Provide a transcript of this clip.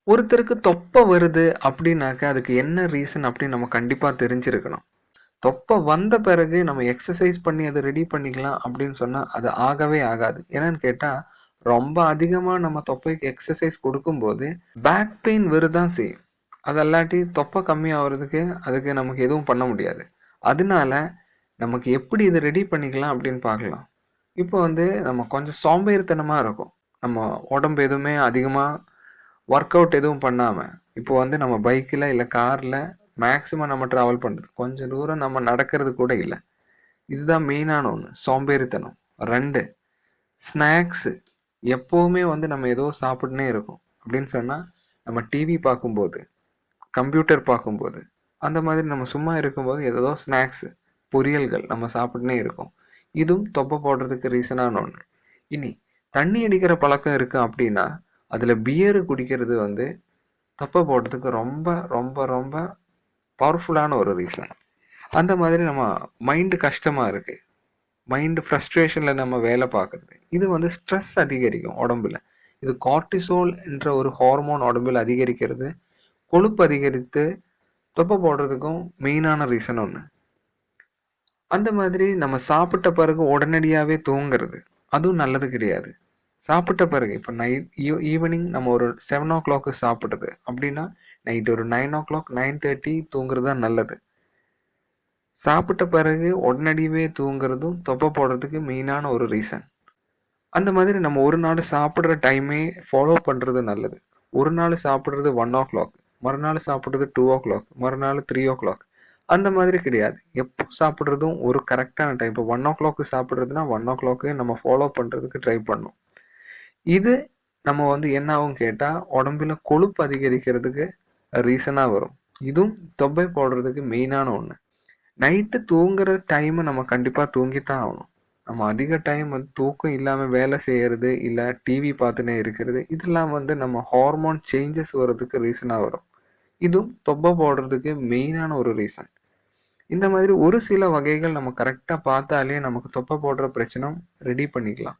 ஒருத்தருக்கு தொப்பை வருது அப்படின்னாக்க, அதுக்கு என்ன ரீசன் அப்படின்னு நம்ம கண்டிப்பா தெரிஞ்சிருக்கணும். தொப்பை வந்த பிறகு நம்ம எக்ஸர்சைஸ் பண்ணி அத ரெடி பண்ணிக்கலாம் அப்படின்னு சொன்னா, அது ஆகவே ஆகாது. என்னன்னு கேட்டா, ரொம்ப அதிகமா நம்ம தொப்பைக்கு எக்ஸர்சைஸ் குடுக்கும்போது, பேக் பெயின் வரதான் செய்யும். அதல்லாட்டி தொப்பை கம்மியாவறதுக்கு அதுக்கு நமக்கு எதுவும் பண்ண முடியாது. அதனால நமக்கு எப்படி இத ரெடி பண்ணிக்கலாம் அப்படின்னு பார்க்கலாம். இப்போ வந்து நம்ம கொஞ்சம் சோம்பேறித்தனமா இருக்கும். நம்ம உடம்பு எதுவுமே அதிகமா ஒர்க் அவுட் எதுவும் பண்ணாம, இப்போ வந்து நம்ம பைக்ல இல்ல கார்ல மேக்ஸிமம் நம்ம டிராவல் பண்றது. கொஞ்சம் தூரம் நம்ம நடக்கிறது கூட இல்ல. இதுதான் மெயினான ஒண்ணு. சோம்பேறித்தனம். 2 ஸ்நாக்ஸ். எப்பவுமே வந்து நம்ம ஏதோ சாப்பிட்டுன்னே இருக்கோம். அப்படின்னு சொன்னா, நம்ம டிவி பார்க்கும்போது, கம்ப்யூட்டர் பார்க்கும்போது, அந்த மாதிரி நம்ம சும்மா இருக்கும்போது ஏதேதோ ஸ்நாக்ஸ், பொரியல்கள் நம்ம சாப்பிட்டுன்னே இருக்கோம். இதுவும் தொப்பை போடுறதுக்கு ரீசனான ஒண்ணு. இனி தண்ணி அடிக்கிற பழக்கம் இருக்கு அப்படின்னா, அதுல பியர் குடிக்கிறது வந்து தொப்பை போடுறதுக்கு ரொம்ப ரொம்ப ரொம்ப பவர்ஃபுல்லான ஒரு ரீசன். அந்த மாதிரி நம்ம மைண்ட் கஷ்டமா இருக்கு. மைண்ட் ஃப்ரஸ்ட்ரேஷன்ல நம்ம வேலை பார்க்குறது. இது வந்து ஸ்ட்ரெஸ் அதிகரிக்கும் உடம்புல. இது கார்ட்டிசோல் என்ற ஒரு ஹார்மோன் உடம்பில் அதிகரிக்கிறது. கொழுப்பு அதிகரித்து தொப்பை போடுறதுக்கும் மெயினான ரீசன் ஒண்ணு. அந்த மாதிரி நம்ம சாப்பிட்ட பிறகு உடனடியாவே தூங்குறது. அதுவும் நல்லது கிடையாது. சாப்பிட்ட பிறகு இப்ப நைட் ஈவினிங் நம்ம ஒரு 7:00 சாப்பிடுறது அப்படின்னா, நைட் ஒரு 9:00 9:30 தூங்குறது தான் நல்லது. சாப்பிட்ட பிறகு உடனடியாவே தூங்குறதும் தொப்பை போடுறதுக்கு மெயினான ஒரு ரீசன். அந்த மாதிரி நம்ம ஒரு நாள் சாப்பிடுற டைமே ஃபாலோ பண்றது நல்லது. ஒரு நாள் சாப்பிடுறது 1:00, மறுநாள் சாப்பிடுறது 2:00, மறுநாள் 3:00 அந்த மாதிரி கிடையாது. எப்போ சாப்பிடுறதும் ஒரு கரெக்டான டைம். இப்போ 1:00 சாப்பிடுறதுன்னா 1:00 நம்ம ஃபாலோ பண்றதுக்கு ட்ரை பண்ணணும். இது நம்ம வந்து என்ன ஆகும் கேட்டா, உடம்புல கொழுப்பு அதிகரிக்கிறதுக்கு ரீசனா வரும். இதுவும் தொப்பை போடுறதுக்கு மெயினான ஒண்ணு. நைட்டு தூங்குற டைம் நம்ம கண்டிப்பா தூங்கித்தான் ஆகணும். நம்ம அதிக டைம் வந்து தூக்கம் இல்லாம வேலை செய்யறது, இல்ல டிவி பார்த்துன்னே இருக்கிறது, இதெல்லாம் வந்து நம்ம ஹார்மோன் சேஞ்சஸ் வர்றதுக்கு ரீசனா வரும். இதுவும் தொப்பை போடுறதுக்கு மெயினான ஒரு ரீசன். இந்த மாதிரி ஒரு சில வகைகள் நம்ம கரெக்டா பார்த்தாலே நமக்கு தொப்பை போடுற பிரச்சனை ரெடி பண்ணிக்கலாம்.